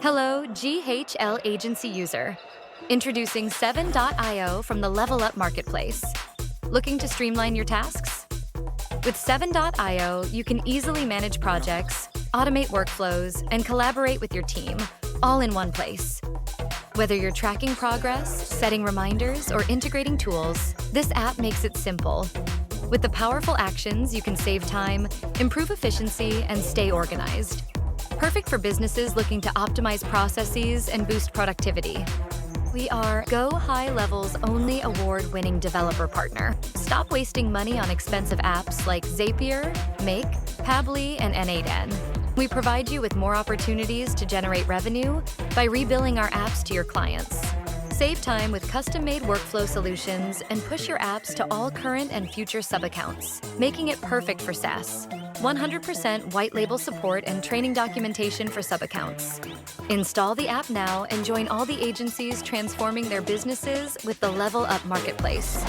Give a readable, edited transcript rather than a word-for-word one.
Hello, GHL agency user. Introducing 7.io from the Level Up Marketplace. Looking to streamline your tasks? With 7.io, you can easily manage projects, automate workflows, and collaborate with your team, all in one place. Whether you're tracking progress, setting reminders, or integrating tools, this app makes it simple. With the powerful actions, you can save time, improve efficiency, and stay organized. Perfect for businesses looking to optimize processes and boost productivity. We are Go High Level's only award-winning developer partner. Stop wasting money on expensive apps like Zapier, Make, Pabbly, and N8N. We provide you with more opportunities to generate revenue by rebilling our apps to your clients. Save time with custom-made workflow solutions and push your apps to all current and future sub-accounts, making it perfect for SaaS. 100% white label support and training documentation for sub-accounts. Install the app now and join all the agencies transforming their businesses with the Level Up Marketplace.